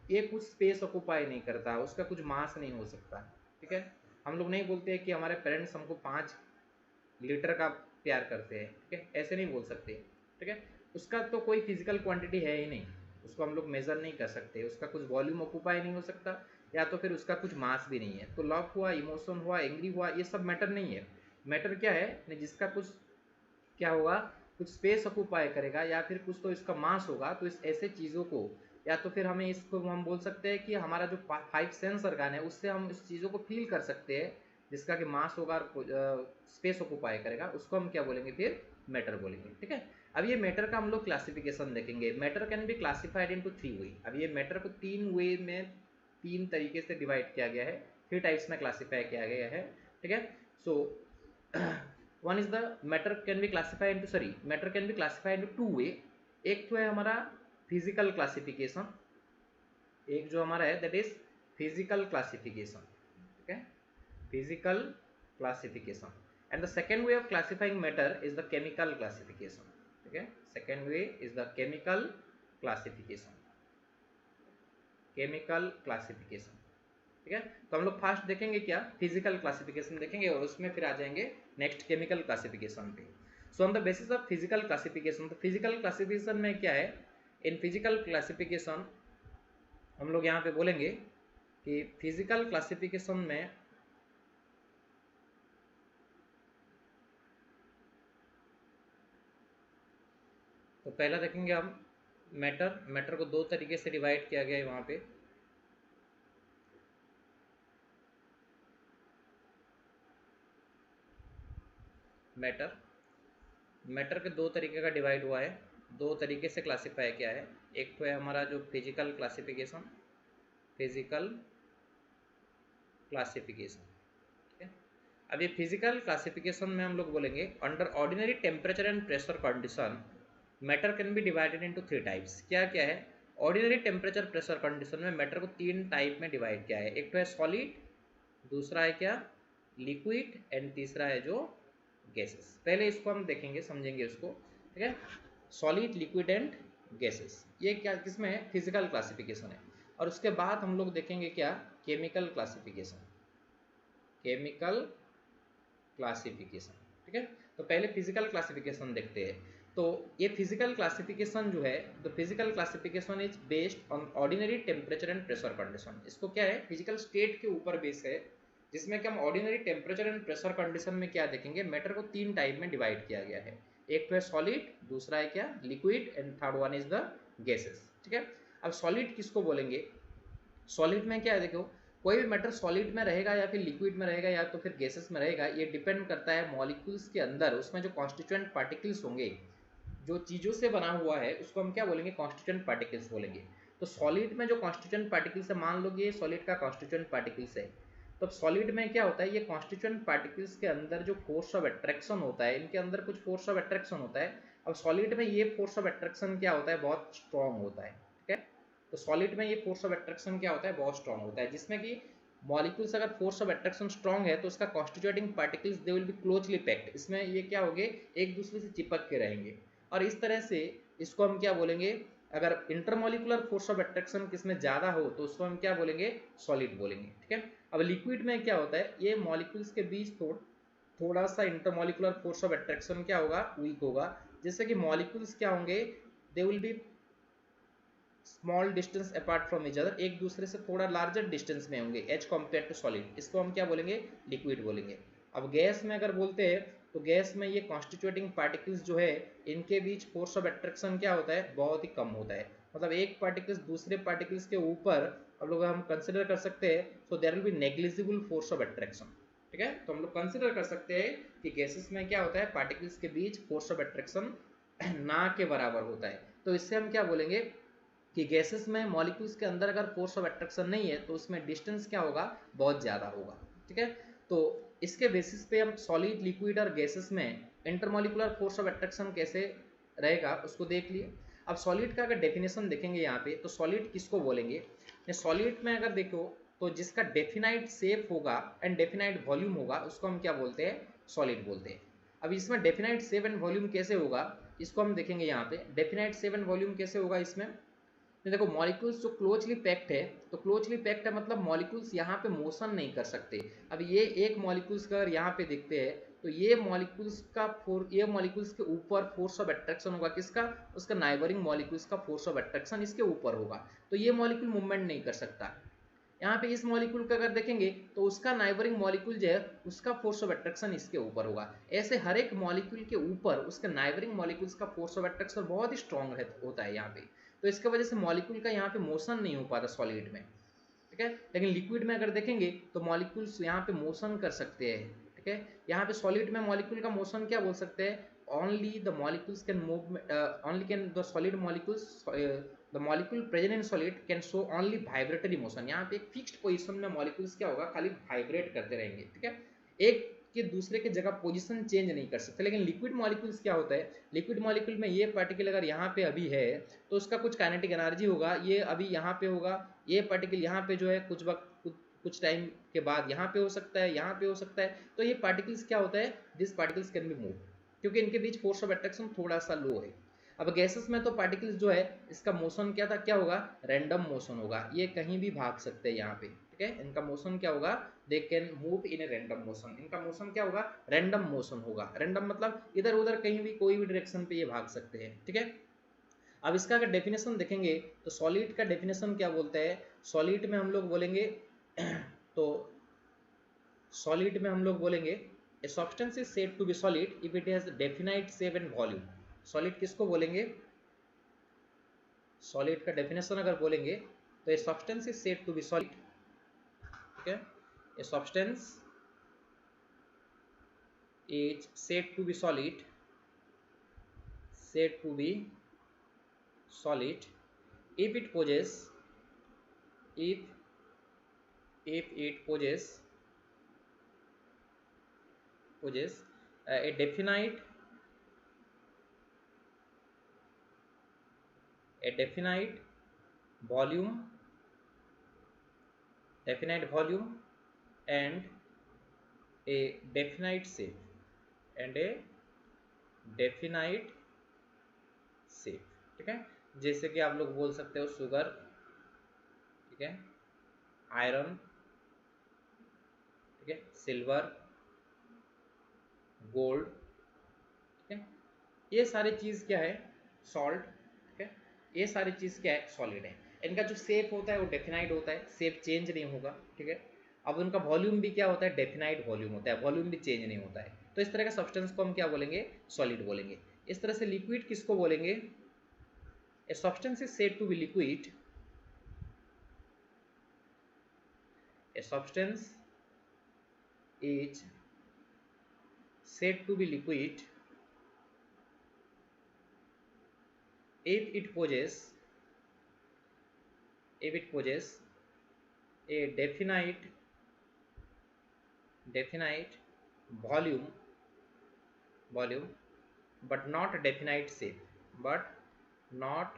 ये कुछ स्पेस ऑक्यूपाई नहीं करता, उसका कुछ मास नहीं हो सकता, ठीक है। हम लोग नहीं बोलते कि हमारे पेरेंट्स हमको 5 लीटर का प्यार करते हैं, ठीक है, ऐसे नहीं बोल सकते, ठीक है। उसका तो कोई फिजिकल क्वांटिटी है ही नहीं, उसको हम लोग मेज़र नहीं कर सकते, उसका कुछ वॉल्यूम ऑक्यूपाई नहीं हो सकता, या तो फिर उसका कुछ मास भी नहीं है। तो लव हुआ, इमोशन हुआ, एंग्री हुआ, ये सब मैटर नहीं है। मैटर क्या है, जिसका कुछ क्या होगा, कुछ स्पेस ऑक्यूपाई करेगा, या फिर कुछ तो इसका मास होगा। तो इस ऐसे चीज़ों को, या तो फिर हमें इसको हम बोल सकते हैं कि हमारा जो 5 सेंस ऑर्गन है उससे हम इस चीज़ों को फील कर सकते हैं, जिसका कि मास होगा और स्पेस ऑक्यूपाई करेगा, उसको हम क्या बोलेंगे, फिर मैटर बोलेंगे, ठीक है। अब ये मैटर का हम लोग क्लासिफिकेशन देखेंगे। Matter can be classified into 3 वे। अब ये मैटर को 3 वे में, 3 तरीके से डिवाइड किया गया है, 3 टाइप्स में क्लासीफाई किया गया है, ठीक है। So one is the matter can be classified into, sorry, matter can be classified into 2 वे। एक तो है हमारा फिजिकल क्लासिफिकेशन, एक जो हमारा है दैट इज फिजिकल क्लासिफिकेशन, ठीक है, physical classification. And the second way of classifying matter is the chemical classification, ठीक है। Second way is the chemical classification, ठीक है। तो हम लोग फास्ट देखेंगे क्या, फिजिकल क्लासिफिकेशन देखेंगे, और उसमें फिर आ जाएंगे नेक्स्ट केमिकल क्लासिफिकेशन पे। So on the basis of physical classification, तो फिजिकल क्लासिफिकेशन में क्या है, इन फिजिकल क्लासिफिकेशन हम लोग यहाँ पे बोलेंगे कि फिजिकल क्लासिफिकेशन में तो पहला देखेंगे हम मैटर को 2 तरीके से डिवाइड किया गया है वहाँ पे। मैटर के 2 तरीके का डिवाइड हुआ है, 2 तरीके से क्लासिफाई किया है। एक तो है हमारा जो फिजिकल क्लासिफिकेशन, ठीक है। अब ये फिजिकल क्लासिफिकेशन में हम लोग बोलेंगे under ordinary temperature and pressure condition matter can be divided into 3 types. क्या क्या है, ऑर्डिनरी टेम्परेचर प्रेशर कंडीशन में मैटर को 3 टाइप में डिवाइड किया है। एक तो है सॉलिड, दूसरा है क्या, लिक्विड, एंड तीसरा है जो गैसेस। पहले इसको हम देखेंगे, समझेंगे उसको, ठीक है। सॉलिड, लिक्विड एंड गैसेस, ये क्या किसमें है, फिजिकल क्लासिफिकेशन है। और उसके बाद हम लोग देखेंगे क्या, केमिकल क्लासिफिकेशन, ठीक है। तो पहले फिजिकल क्लासिफिकेशन देखते हैं। तो ये फिजिकल क्लासिफिकेशन जो है, the physical classification is based on ordinary temperature and pressure condition. इसको क्या है, फिजिकल स्टेट के ऊपर बेस है, जिसमें कि हम ordinary temperature and pressure condition में क्या देखेंगे, मैटर को 3 टाइप में डिवाइड किया गया है। एक तो है सॉलिड, दूसरा है क्या, liquid, and third one is the gases, ठीक है। अब सॉलिड किसको बोलेंगे, सॉलिड में क्या है, देखो कोई भी मैटर सॉलिड में रहेगा या फिर लिक्विड में रहेगा या तो फिर गैसेस में रहेगा, ये डिपेंड करता है मॉलिक्यूल्स के अंदर उसमें जो कॉन्स्टिट्यूएंट पार्टिकल्स होंगे, जो चीज़ों से बना हुआ है उसको हम क्या बोलेंगे, कॉन्स्टिट्यूएंट पार्टिकल्स बोलेंगे। तो सॉलिड में जो कॉन्स्टिट्यूएंट पार्टिकल्स है, मान लो कि ये सॉलिड का कॉन्स्टिट्यूएंट पार्टिकल्स है, तो अब सॉलिड में क्या होता है, ये कॉन्स्टिट्यूएंट पार्टिकल्स के अंदर जो फोर्स ऑफ अट्रैक्शन होता है, इनके अंदर कुछ फोर्स ऑफ अट्रैक्शन होता है। अब सॉलिड में ये फोर्स ऑफ अट्रैक्शन क्या होता है, बहुत स्ट्रॉन्ग होता है, ठीक है। तो सॉलिड में ये फोर्स ऑफ अट्रैक्शन क्या होता है, बहुत स्ट्रॉन्ग होता है, जिसमें कि मॉलिक्यूल्स अगर फोर्स ऑफ अट्रैक्शन स्ट्रॉन्ग है तो उसका constituting particles they will be closely packed, इसमें ये क्या होंगे, एक दूसरे से चिपक के रहेंगे। और इस तरह से इसको हम क्या बोलेंगे, अगर इंटरमोलिकुलर फोर्स ऑफ अट्रैक्शन किसमें ज़्यादा हो तो उसको हम क्या बोलेंगे, सॉलिड बोलेंगे, ठीक है। अब लिक्विड में क्या होता है, ये मॉलिक्यूल्स के बीच थोड़ा सा इंटरमोलिकुलर फोर्स ऑफ अट्रैक्शन क्या होगा, वीक होगा, जिससे कि मॉलिक्यूल्स क्या होंगे, they will be small distance apart from each other, एक दूसरे से थोड़ा लार्जर डिस्टेंस में होंगे एज कम्पेयर टू सॉलिड, इसको हम क्या बोलेंगे, लिक्विड बोलेंगे। अब गैस में अगर बोलते हैं तो गैस में ये कॉन्स्टिट्यूटिंग पार्टिकल्स जो है, इनके बीच फोर्स ऑफ अट्रैक्शन क्या होता है, बहुत ही कम होता है, मतलब एक पार्टिकल्स दूसरे पार्टिकल्स के ऊपर हम लोग हम कंसिडर कर सकते हैं, so there will be negligible force of attraction, ठीक है। तो हम लोग कंसिडर कर सकते हैं कि गैसेस में क्या होता है, पार्टिकल्स के बीच फोर्स ऑफ अट्रैक्शन ना के बराबर होता है। तो इससे हम क्या बोलेंगे कि गैसेस में मॉलिक्यूल्स के अंदर अगर फोर्स ऑफ अट्रैक्शन नहीं है तो उसमें डिस्टेंस क्या होगा, बहुत ज़्यादा होगा, ठीक है। तो इसके बेसिस पे हम सॉलिड, लिक्विड और गैसेस में इंटरमॉलिकुलर फोर्स ऑफ अट्रैक्शन कैसे रहेगा उसको देख लिए। अब सॉलिड का अगर डेफिनेशन देखेंगे यहाँ पे, तो सॉलिड किसको बोलेंगे, सॉलिड में अगर देखो तो जिसका डेफिनाइट शेप होगा एंड डेफिनाइट वॉल्यूम होगा उसको हम क्या बोलते हैं, सॉलिड बोलते हैं। अब इसमें डेफिनाइट शेप एंड वॉल्यूम कैसे होगा, इसको हम देखेंगे यहाँ पे। डेफिनाइट शेप एंड वॉल्यूम कैसे होगा इसमें, तो देखो मॉलिक्यूल्स जो क्लोजली पैक्ड है, तो क्लोजली पैक्ड है मतलब मॉलिक्यूल्स यहाँ पे मोशन नहीं कर सकते। अब ये एक मॉलिक्यूल्स का अगर यहाँ पे देखते हैं तो ये मॉलिक्यूल्स का ये मॉलिक्यूल्स के ऊपर फोर्स ऑफ अट्रैक्शन होगा, किसका, उसका नाइबरिंग मॉलिक्यूल्स का फोर्स ऑफ अट्रैक्शन इसके ऊपर होगा, तो ये मॉलिक्यूल मूवमेंट नहीं कर सकता। यहाँ पे इस मॉलिक्यूल का अगर देखेंगे तो उसका नाइबरिंग मॉलिक्यूल जो है उसका फोर्स ऑफ अट्रैक्शन इसके ऊपर होगा। ऐसे हर एक मॉलिक्यूल के ऊपर उसके नाइबरिंग मॉलिक्यूल्स का फोर्स ऑफ अट्रैक्शन बहुत ही स्ट्रॉन्ग होता है यहाँ पे, तो इसके वजह से मॉलिक्यूल का यहाँ पे मोशन नहीं हो पाता सॉलिड में, ठीक है। लेकिन लिक्विड में अगर देखेंगे तो मॉलिक्यूल्स यहाँ पे मोशन कर सकते हैं, ठीक है। यहाँ पे सॉलिड में मॉलिक्यूल का मोशन क्या बोल सकते हैं, only the molecules can move only can the solid molecules the molecule present in solid can show only vibratory motion। यहाँ पे एक फिक्स्ड पोजीशन में मॉलिक्यूल्स क्या होगा, खाली वाइब्रेट करते रहेंगे, ठीक है, एक के दूसरे के जगह पोजीशन चेंज नहीं कर सकते। लेकिन लिक्विड मॉलिक्यूल्स क्या होता है, लिक्विड मॉलिक्यूल में ये पार्टिकल अगर यहाँ पे अभी है तो उसका कुछ काइनेटिक एनर्जी होगा, ये अभी यहाँ पे होगा, ये पार्टिकल यहाँ पे जो है कुछ वक्त कुछ टाइम के बाद यहाँ पे हो सकता है, यहाँ पे हो सकता है, तो ये पार्टिकल्स क्या होता है, this particles can be move, क्योंकि इनके बीच फोर्स ऑफ अट्रैक्शन थोड़ा सा लो है। अब गैसेस में तो पार्टिकल्स जो है इसका मोशन क्या था, क्या होगा, रैंडम मोशन होगा, ये कहीं भी भाग सकते हैं यहाँ पे, ठीक है। इनका मोशन क्या होगा, they can move in a random motion, इनका मोशन क्या होगा, रैंडम मोशन होगा। रैंडम मतलब इधर उधर कहीं भी कोई भी डायरेक्शन पे ये भाग सकते हैं, ठीक है। अब इसका अगर डेफिनेशन देखेंगे तो सॉलिड का डेफिनेशन क्या बोलता है, सॉलिड में हम लोग बोलेंगे तो सॉलिड में हम लोग बोलेंगे a substance is said to be solid if it has definite shape and volume। Solid किसको बोलेंगे, सॉलिड का डेफिनेशन अगर बोलेंगे तो a substance is said to be solid, ठीक है, a substance is said to be solid, said to be solid if it possesses if it possesses a definite volume and a definite shape ठीक है। जैसे कि आप लोग बोल सकते हो शुगर, ठीक है, आयरन, ठीक है, सिल्वर, गोल्ड, ठीक है, ये सारी चीज़ क्या है, सॉल्ट, ठीक है, ये सारी चीज़ क्या है, सॉलिड है। इनका जो शेप होता है वो डेफिनाइट होता है, शेप चेंज नहीं होगा, ठीक है। अब उनका वॉल्यूम भी क्या होता है, डेफिनाइट वॉल्यूम होता है, वॉल्यूम भी चेंज नहीं होता है। तो इस तरह का सब्सटेंस को हम क्या बोलेंगे, सॉलिड बोलेंगे। इस तरह से लिक्विड किसको बोलेंगे, a substance is said to be liquid, a substance is said to be liquid if it possesses a definite volume but not definite shape, but not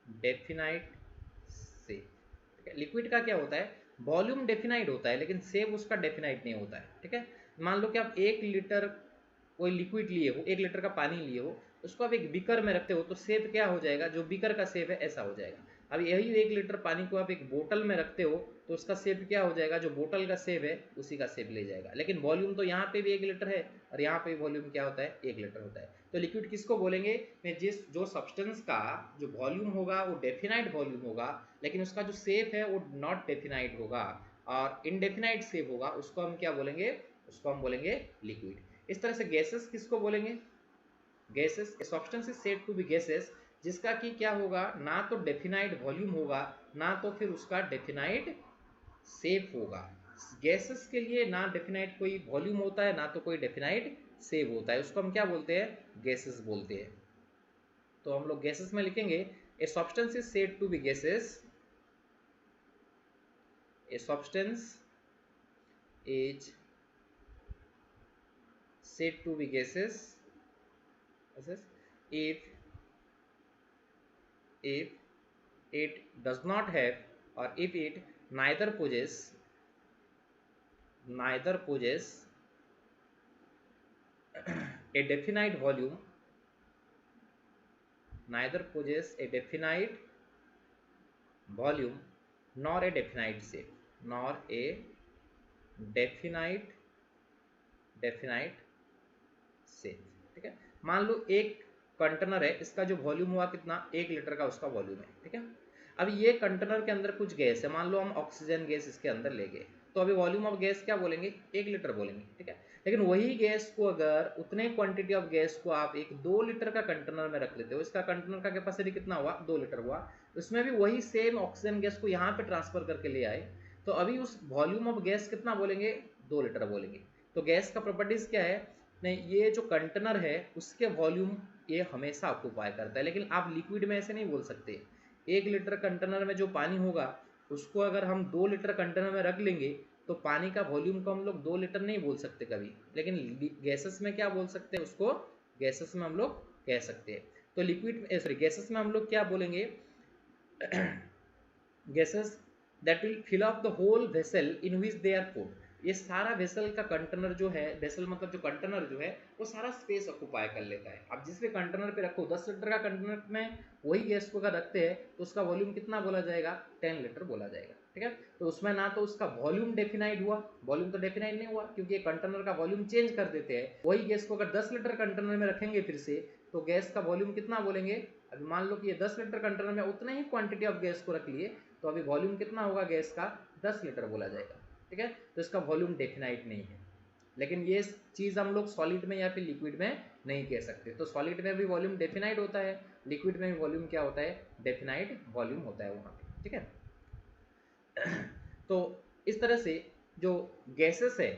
definite shape. ठीक है, लिक्विड का क्या होता है, वॉल्यूम डेफिनाइट होता है लेकिन shape उसका डेफिनाइट नहीं होता है। ठीक है, मान लो कि आप 1 लीटर कोई लिक्विड लिए हो, 1 लीटर का पानी लिए हो, उसको आप एक बीकर में रखते हो तो शेप क्या हो जाएगा, जो बीकर का शेप है ऐसा हो जाएगा। अब यही 1 लीटर पानी को आप एक बोतल में रखते हो तो उसका शेप क्या हो जाएगा, जो बोतल का शेप है उसी का शेप ले जाएगा। लेकिन वॉल्यूम तो यहाँ पे भी 1 लीटर है और यहाँ पे वॉल्यूम क्या होता है, 1 लीटर होता है। तो लिक्विड किसको बोलेंगे, मैं जो सब्सटेंस का जो वॉल्यूम होगा वो डेफिनाइट वॉल्यूम होगा लेकिन उसका जो शेप है वो नॉट डेफिनाइट होगा और इनडेफिनाइट शेप होगा, उसको हम क्या बोलेंगे, उसको हम बोलेंगे लिक्विड। इस तरह से गैसेस किसको बोलेंगे, gases substance is said to be gases जिसका कि क्या होगा, ना तो डेफिनाइट वॉल्यूम होगा ना तो फिर उसका डेफिनाइट शेप होगा। गैसेस के लिए ना डेफिनाइट कोई वॉल्यूम होता है ना तो कोई डेफिनाइट शेप होता है, उसको हम क्या बोलते हैं, गैसेस बोलते हैं। तो हम लोग गैसेस में लिखेंगे a substance is said to be gases, a substance is said to be gases if it does not have or if it neither possess a definite volume, nor a definite shape, definite shape। ठीक है, मान लो एक container है, इसका जो volume हुआ कितना, 1 litre का उसका वॉल्यूम है। ठीक है, अब ये कंटेनर के अंदर कुछ गैस है, मान लो हम ऑक्सीजन गैस इसके अंदर ले गए तो अभी वॉल्यूम ऑफ गैस क्या बोलेंगे, 1 लीटर बोलेंगे। ठीक है, लेकिन वही गैस को अगर उतने क्वांटिटी ऑफ गैस को आप एक 2 लीटर का कंटेनर में रख लेते हो, इसका कंटेनर का कैपेसिटी कितना हुआ, 2 लीटर हुआ, उसमें भी वही सेम ऑक्सीजन गैस को यहाँ पे ट्रांसफर करके ले आए तो अभी उस वॉल्यूम ऑफ गैस कितना बोलेंगे, 2 लीटर बोलेंगे। तो गैस का प्रॉपर्टीज क्या है, नहीं ये जो कंटेनर है उसके वॉल्यूम ये हमेशा ऑक्यूपाई करता है, लेकिन आप लिक्विड में ऐसे नहीं बोल सकते। 1 लीटर कंटेनर में जो पानी होगा उसको अगर हम 2 लीटर कंटेनर में रख लेंगे तो पानी का वॉल्यूम को हम लोग 2 लीटर नहीं बोल सकते कभी, लेकिन गैसेस में क्या बोल सकते हैं, उसको गैसेस में हम लोग कह सकते हैं। तो लिक्विड सॉरी गैसेस में हम लोग क्या बोलेंगे, gases that will fill up the whole vessel in which they are put. ये सारा वेसल का कंटेनर जो है, वेसल मतलब जो कंटेनर जो है वो सारा स्पेस ऑक्यूपाई कर लेता है। अब जिस भी कंटेनर पे रखो, 10 लीटर का कंटेनर में वही गैस को अगर रखते हैं तो उसका वॉल्यूम कितना बोला जाएगा, 10 लीटर बोला जाएगा। ठीक है, तो उसमें ना तो उसका वॉल्यूम डेफिनाइट हुआ, वॉल्यूम तो डेफिनाइट नहीं हुआ क्योंकि कंटेनर का वॉल्यूम चेंज कर देते हैं। वही गैस को अगर 10 लीटर कंटेनर में रखेंगे फिर से तो गैस का वॉल्यूम कितना बोलेंगे, अभी मान लो कि ये 10 लीटर कंटेनर में उतने ही क्वांटिटी ऑफ गैस को रख लिए तो अभी वॉल्यूम कितना होगा गैस का, 10 लीटर बोला जाएगा। ठीक है, तो इसका वॉल्यूम डेफिनाइट नहीं है, लेकिन ये चीज़ हम लोग सॉलिड में या फिर लिक्विड में नहीं कह सकते। तो सॉलिड में भी वॉल्यूम डेफिनाइट होता है, लिक्विड में भी वॉल्यूम क्या होता है, डेफिनाइट वॉल्यूम होता है वहाँ पे। ठीक है, तो इस तरह से जो गैसेस है,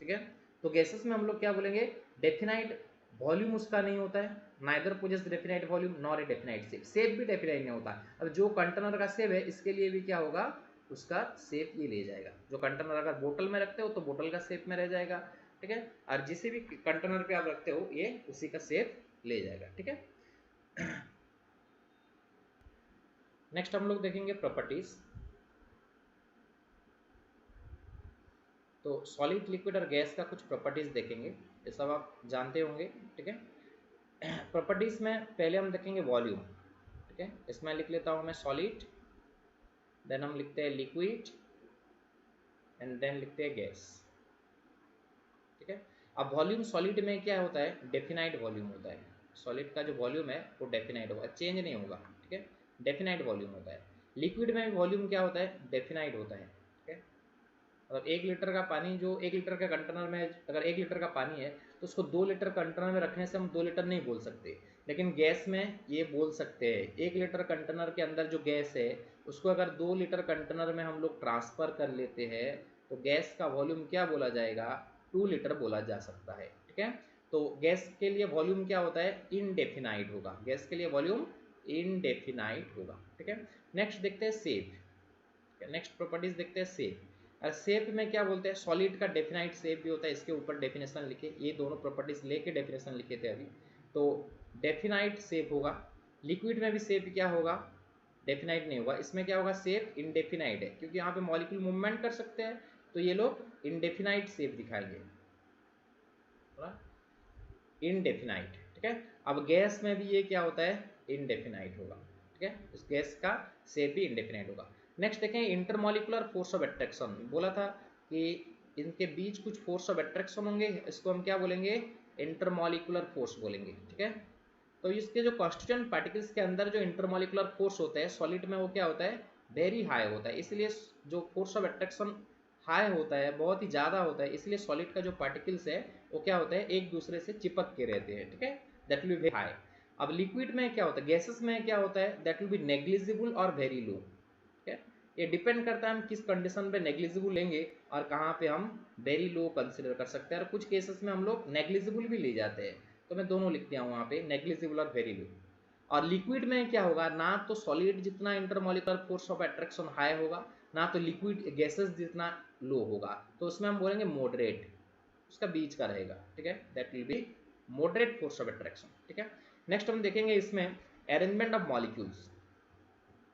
ठीक है, तो गैसेस में हम लोग क्या बोलेंगे, डेफिनाइट वॉल्यूम उसका नहीं होता है, neither possess definite volume nor a definite shape, shape भी डेफिनाइट नहीं होता। अब जो कंटेनर का शेप है इसके लिए भी क्या होगा, उसका शेप ये ले जाएगा। जो कंटेनर अगर बोतल में रखते हो तो बोतल का शेप में रह जाएगा। ठीक है, और जिसे भी कंटेनर पे आप रखते हो ये उसी का शेप ले जाएगा। ठीक है, नेक्स्ट हम लोग देखेंगे प्रॉपर्टीज। तो सॉलिड, लिक्विड और गैस का कुछ प्रॉपर्टीज देखेंगे, ये सब आप जानते होंगे। ठीक है, प्रॉपर्टीज में पहले हम देखेंगे वॉल्यूम। ठीक है, इसमें लिख लेता हूँ मैं सॉलिड, देन हम लिखते हैं लिक्विड एंड देन लिखते हैं गैस। ठीक है, अब वॉल्यूम सॉलिड में क्या होता है, डेफिनाइट वॉल्यूम होता है। सॉलिड का जो वॉल्यूम है वो डेफिनाइट होगा, चेंज नहीं होगा। ठीक है, डेफिनाइट वॉल्यूम होता है। लिक्विड में वॉल्यूम क्या होता है, डेफिनाइट होता है। ठीक है, मतलब 1 लीटर का पानी जो 1 लीटर के कंटेनर में, अगर 1 लीटर का पानी है तो उसको 2 लीटर कंटेनर में रखने से हम 2 लीटर नहीं बोल सकते, लेकिन गैस में ये बोल सकते हैं। 1 लीटर कंटेनर के अंदर जो गैस है उसको अगर 2 लीटर कंटेनर में हम लोग ट्रांसफ़र कर लेते हैं तो गैस का वॉल्यूम क्या बोला जाएगा, 2 लीटर बोला जा सकता है। ठीक है, तो गैस के लिए वॉल्यूम क्या होता है, इनडेफिनाइट होगा, गैस के लिए वॉल्यूम इनडेफिनाइट होगा, ठीक है। नेक्स्ट देखते हैं शेप, नेक्स्ट प्रॉपर्टीज देखते हैं शेप। और शेप में क्या बोलते हैं, सॉलिड का डेफिनाइट शेप भी होता है, इसके ऊपर डेफिनेशन लिखे, ये दोनों प्रॉपर्टीज लेके डेफिनेशन लिखे थे अभी। तो डेफिनाइट शेप होगा, लिक्विड में भी शेप क्या होगा, डेफिनाइट नहीं होगा, इसमें क्या होगा, शेप इनडेफिनाइट है, क्योंकि यहाँ पे मॉलिक्यूल मूवमेंट कर सकते हैं, तो ये लोग इनडेफिनाइट शेप दिखाएंगे, इनडेफिनाइट, ठीक है। अब गैस में भी ये क्या होता है, इनडेफिनाइट होगा, ठीक है, उस गैस का शेप भी इनडेफिनाइट होगा। नेक्स्ट देखें इंटरमॉलिकुलर फोर्स ऑफ अट्रैक्शन, बोला था कि इनके बीच कुछ फोर्स ऑफ अट्रैक्शन होंगे, इसको हम क्या बोलेंगे, इंटरमॉलिकुलर फोर्स बोलेंगे, ठीक है। तो इसके जो कॉन्स्टिट्यूएंट पार्टिकल्स के अंदर जो इंटरमॉलिकुलर फोर्स होता है सॉलिड में, वो क्या होता है, वेरी हाई होता है, इसलिए जो फोर्स ऑफ अट्रैक्शन हाई होता है, बहुत ही ज़्यादा होता है, इसलिए सॉलिड का जो पार्टिकल्स है वो क्या होता है, एक दूसरे से चिपक के रहते हैं, ठीक है, that will be very high. अब लिक्विड में क्या होता है, गैसेस में क्या होता है, दैट विल बी नेग्लिजिबल और वेरी लो, ठीक है। ये डिपेंड करता है हम किस कंडीशन पे नेग्लिजिबल लेंगे और कहाँ पे हम वेरी लो कंसिडर कर सकते हैं, और कुछ केसेस में हम लोग नेग्लिजिबल भी ले जाते हैं, तो मैं दोनों लिख दिया हूँ वहाँ पे, नेग्लिजिबल और वेरी लो। और लिक्विड में क्या होगा, ना तो सॉलिड जितना intermolecular force of attraction high होगा, ना तो लिक्विड गैसेस जितना लो होगा, तो उसमें हम बोलेंगे मॉडरेट, उसका बीच का रहेगा, ठीक है, that will B moderate force of attraction, ठीक है। नेक्स्ट हम देखेंगे इसमें arrangement of molecules,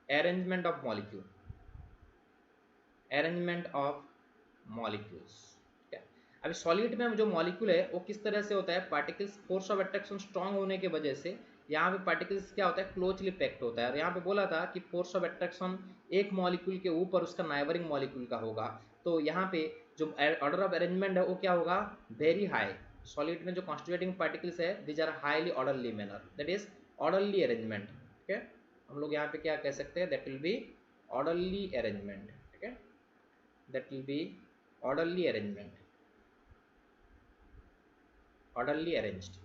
arrangement of molecule, arrangement of molecules, ठीक है। अभी सॉलिड में जो मॉलिक्यूल है वो किस तरह से होता है, particles force of attraction strong होने की वजह से यहाँ पे पार्टिकल्स क्या होता है, क्लोजली पैक्ड होता है, और यहाँ पे बोला था कि फोर्स ऑफ अट्रैक्शन एक मॉलिक्यूल के ऊपर उसका नाइबरिंग मॉलिक्यूल का होगा, तो यहाँ पे जो ऑर्डर ऑफ अरेंजमेंट है वो क्या होगा, वेरी हाई। सॉलिड में जो कॉन्स्टिट्यूटिंग पार्टिकल्स है these are highly orderly manner, that is orderly arrangement, ठीक है। हम लोग यहाँ पे क्या कह सकते हैं, that will B orderly arrangement, ठीक है, that will be orderly arrangement, orderly arranged,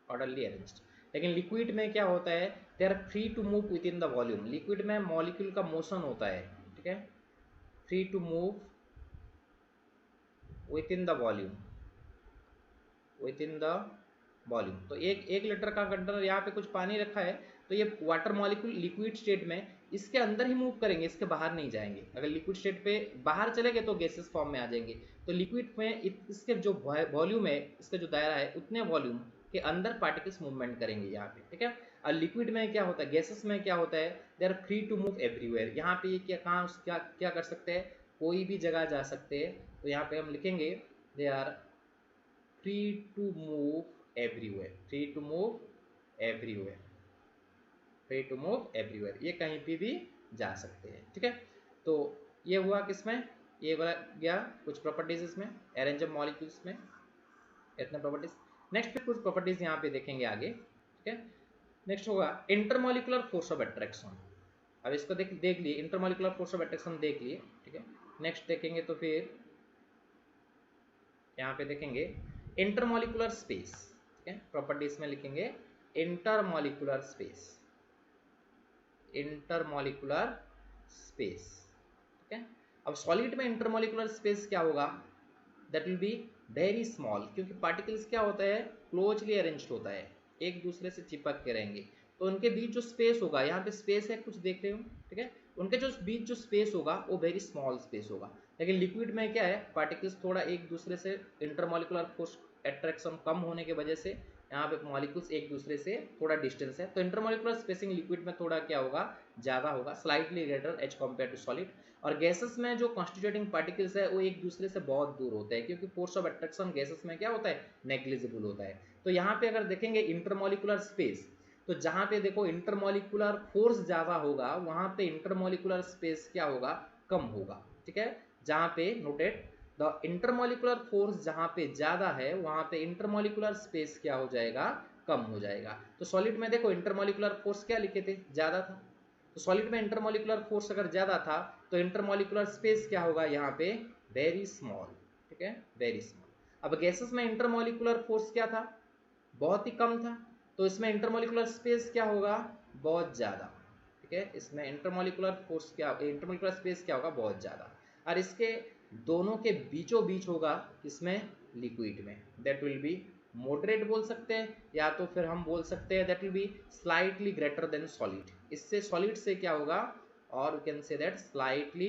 orderly arranged। लेकिन लिक्विड में क्या होता है, they are free to move within the volume, liquid में मॉलिक्यूल का मोशन होता है, ठीक है, free to move within the volume, within the volume. तो एक लीटर का कंटेनर, यहाँ पे कुछ पानी रखा है, तो ये वाटर मॉलिक्यूल लिक्विड स्टेट में इसके अंदर ही मूव करेंगे, इसके बाहर नहीं जाएंगे, अगर लिक्विड स्टेट पे बाहर चले गए तो गैसेस फॉर्म में आ जाएंगे, तो लिक्विड में इसके जो वॉल्यूम है, इसका जो दायरा है, उतने वॉल्यूम के अंदर पार्टिकल्स मूवमेंट करेंगे यहाँ पे, ठीक है। और लिक्विड में क्या होता है, गैसेस में क्या होता है, they are free to move everywhere, यहाँ पे ये क्या कर सकते हैं, कोई भी जगह जा सकते हैं, तो यहाँ पे हम लिखेंगे they are free to move everywhere, free to move everywhere, free to move everywhere, ये कहीं पे भी जा सकते हैं, ठीक है। तो ये हुआ किसमें, ये गया कुछ प्रॉपर्टीज इसमें, अरेंज ऑफ मॉलिक्यूल्स में इतने प्रॉपर्टीज। नेक्स्ट कुछ प्रॉपर्टीज यहाँ पे देखेंगे आगे, ठीक है। नेक्स्ट होगा इंटरमॉलिकुलर फोर्स ऑफ अट्रैक्शन। अब इसको देख लिए, इंटरमॉलिकुलर फोर्स ऑफ अट्रैक्शन देख लिए, ठीक है। नेक्स्ट देखेंगे तो फिर यहाँ पे देखेंगे इंटरमॉलिकुलर स्पेस, ठीक है, प्रॉपर्टीज में लिखेंगे इंटरमॉलिकुलर स्पेस, इंटरमॉलिकुलर स्पेस, ठीक है। अब सॉलिड में इंटरमॉलिकुलर स्पेस क्या होगा, that will be very small, क्योंकि पार्टिकल्स क्या होता है, क्लोजली अरेंज्ड होता है, एक दूसरे से चिपक के रहेंगे, तो उनके बीच जो स्पेस होगा, यहाँ पे स्पेस है कुछ देख रहे हो, ठीक है, उनके जो बीच जो स्पेस होगा वो वेरी स्मॉल स्पेस होगा। लेकिन लिक्विड में क्या है, पार्टिकल्स थोड़ा एक दूसरे से इंटरमॉलिकुलर फोर्स अट्रैक्शन कम होने की वजह से यहाँ पे मॉलिक्यूल्स एक दूसरे से थोड़ा डिस्टेंस है, तो इंटरमॉलिकुलर स्पेसिंग लिक्विड में थोड़ा क्या होगा, ज़्यादा होगा, slightly greater as compare to solid. और गैसेस में जो कॉन्स्टिट्यूटिंग पार्टिकल्स है वो एक दूसरे से बहुत दूर होते हैं, क्योंकि फोर्स ऑफ अट्रैक्शन गैसेस में क्या होता है, नेग्लिजिबल होता है। तो यहाँ पे अगर देखेंगे इंटरमॉलिकुलर स्पेस, तो जहाँ पे देखो इंटरमॉलिकुलर फोर्स ज़्यादा होगा, वहाँ पे इंटरमॉलिकुलर स्पेस क्या होगा, कम होगा, ठीक है। जहाँ पे नोटेड द इंटरमॉलिकुलर फोर्स जहाँ पे ज़्यादा है, वहाँ पे इंटरमॉलिकुलर स्पेस क्या हो जाएगा, कम हो जाएगा। तो सॉलिड में देखो इंटरमॉलिकुलर फोर्स क्या लिखे थे, ज़्यादा था, तो सॉलिड में इंटरमॉलिकुलर फोर्स अगर ज़्यादा था तो इंटरमॉलिकुलर स्पेस क्या होगा, यहाँ पे वेरी स्मॉल, ठीक है, वेरी स्मॉल। अब गैसेस में इंटरमॉलिकुलर फोर्स क्या था, बहुत ही कम था, तो इसमें इंटरमॉलिकुलर स्पेस क्या होगा, बहुत ज़्यादा, ठीक है, इसमें इंटरमॉलिकुलर फोर्स क्या, इंटरमॉलिकुलर स्पेस क्या होगा, बहुत ज़्यादा। और इसके दोनों के बीचों बीच होगा, इसमें लिक्विड में, दैट विल बी मॉडरेट बोल सकते हैं, या तो फिर हम बोल सकते हैं that will be slightly greater than solid. इससे सॉलिड से क्या होगा, और we can say that slightly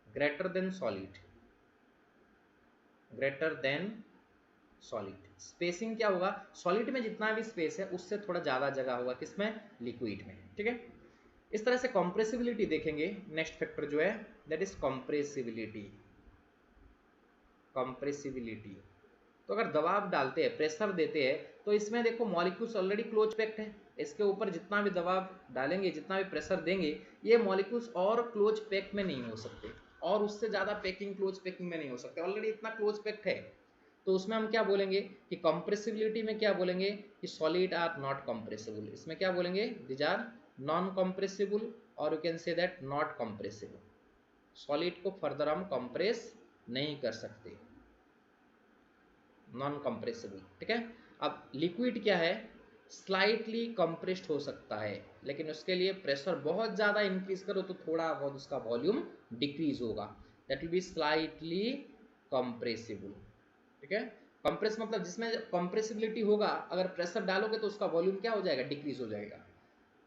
greater than solid, greater than solid. Spacing क्या होगा, सॉलिड में जितना भी स्पेस है उससे थोड़ा ज्यादा जगह होगा किसमें, लिक्विड में, ठीक है। इस तरह से कंप्रेसिबिलिटी देखेंगे, नेक्स्ट फैक्टर जो है दैट इज कंप्रेसिबिलिटी। कंप्रेसिबिलिटी, तो अगर दबाव डालते हैं, प्रेशर देते हैं, तो इसमें देखो मॉलिक्यूल्स ऑलरेडी क्लोज पैक्ड है, इसके ऊपर जितना भी दबाव डालेंगे, जितना भी प्रेशर देंगे, ये मॉलिक्यूल्स और क्लोज पैक में नहीं हो सकते, और उससे ज़्यादा पैकिंग क्लोज पैकिंग में नहीं हो सकते, ऑलरेडी इतना क्लोज पैक्ड है। तो उसमें हम क्या बोलेंगे कि कंप्रेसिबिलिटी में क्या बोलेंगे कि सॉलिड आर नॉट कंप्रेसिबल। इसमें क्या बोलेंगे, दिज आर नॉन कंप्रेसिबल, और you can say that not compressible. Solid को फर्दर हम कंप्रेस नहीं कर सकते, नॉन कंप्रेसिबल, ठीक है। अब लिक्विड क्या है, स्लाइटली कंप्रेस्ड हो सकता है, लेकिन उसके लिए प्रेशर बहुत ज़्यादा इंक्रीज करो तो थोड़ा बहुत उसका वॉल्यूम डिक्रीज होगा, that will be slightly compressible, ठीक है। कंप्रेस मतलब जिसमें कंप्रेसिबिलिटी होगा, अगर प्रेशर डालोगे तो उसका वॉल्यूम क्या हो जाएगा, डिक्रीज हो जाएगा।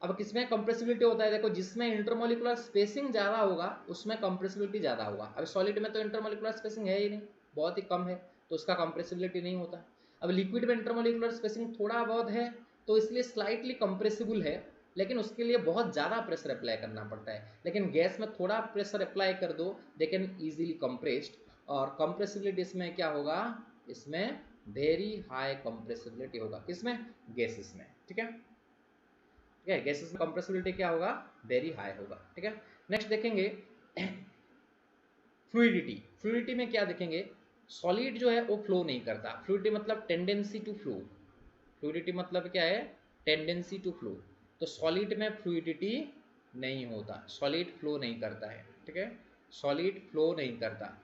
अब किसमें कंप्रेसिबिलिटी होता है, देखो जिसमें इंटरमोलिकुलर स्पेसिंग ज़्यादा होगा उसमें कंप्रेसिबिलिटी ज़्यादा होगा। अब सॉलिड में तो इंटरमोलिकुलर स्पेसिंग है ही नहीं, बहुत ही कम है, तो उसका कंप्रेसिबिलिटी नहीं होता। अब लिक्विड में इंटरमोलिकुलर स्पेसिंग थोड़ा बहुत है, तो इसलिए स्लाइटली कंप्रेसिबल है, लेकिन उसके लिए बहुत ज़्यादा प्रेशर अप्लाई करना पड़ता है। लेकिन गैस में थोड़ा प्रेशर अप्लाई कर दो, दे कैन ईजिली कंप्रेस्ड, और कंप्रेसिबिलिटी इसमें क्या होगा, इसमें वेरी हाई कंप्रेसिबिलिटी होगा, किसमें, गैसेस में, ठीक है। ठीक है, गैसेस में कंप्रेसिबिलिटी क्या होगा, वेरी हाई होगा, ठीक है। नेक्स्ट देखेंगे फ्लूइडिटी। फ्लूइडिटी में क्या देखेंगे, सॉलिड जो है वो फ्लो नहीं करता। फ्लूइडिटी मतलब टेंडेंसी टू फ्लो, फ्लूइडिटी मतलब क्या है, टेंडेंसी टू फ्लो। तो सॉलिड में फ्लूइडिटी नहीं होता, सॉलिड फ्लो नहीं करता है, ठीक है, सॉलिड फ्लो नहीं करता।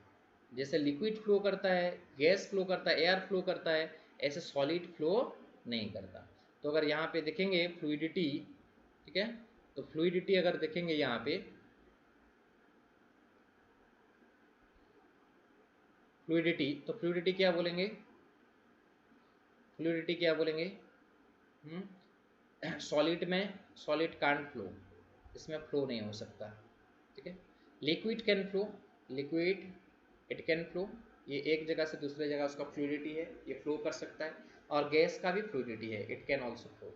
जैसे लिक्विड फ्लो करता है, गैस फ्लो करता है, एयर फ्लो करता है, ऐसे सॉलिड फ्लो नहीं करता। तो अगर यहाँ पे देखेंगे फ्लूइडिटी, ठीक है, तो फ्लूइडिटी अगर देखेंगे यहाँ पे, फ्लूइडिटी, तो फ्लूइडिटी क्या बोलेंगे, फ्लूइडिटी क्या बोलेंगे, सॉलिड में सॉलिड कांट फ्लो, इसमें फ्लो नहीं हो सकता, ठीक है। Liquid can flow, liquid it can flow, ये एक जगह से दूसरे जगह उसका फ्लूइडिटी है, ये फ्लो कर सकता है। और गैस का भी फ्लूइडिटी है, it can also flow,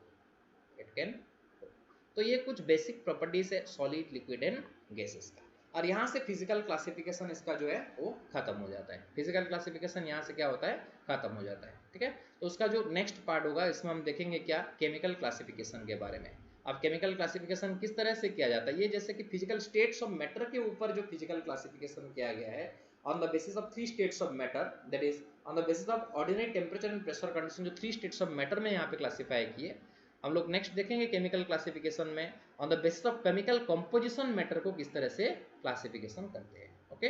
it can flow. तो ये कुछ बेसिक प्रॉपर्टीज है सॉलिड, लिक्विड एंड गैसेस का। और यहाँ से फिजिकल क्लासिफिकेशन इसका जो है वो खत्म हो जाता है, फिजिकल क्लासिफिकेशन यहाँ से क्या होता है, खत्म हो जाता है, ठीक है। तो उसका जो नेक्स्ट पार्ट होगा इसमें हम देखेंगे क्या, केमिकल क्लासिफिकेशन के बारे में। अब केमिकल क्लासिफिकेशन किस तरह से किया जाता है, ये जैसे कि फिजिकल स्टेट्स ऑफ मैटर के ऊपर जो फिजिकल क्लासिफिकेशन किया गया है, on the basis of 3 states of matter, that is on the basis of ordinary temperature and pressure condition, जो 3 states of matter में यहाँ पे क्लासीफाई किए। हम लोग नेक्स्ट देखेंगे केमिकल क्लासिफिकेशन में on the basis of chemical composition matter को किस तरह से क्लासिफिकेशन करते हैं, ओके।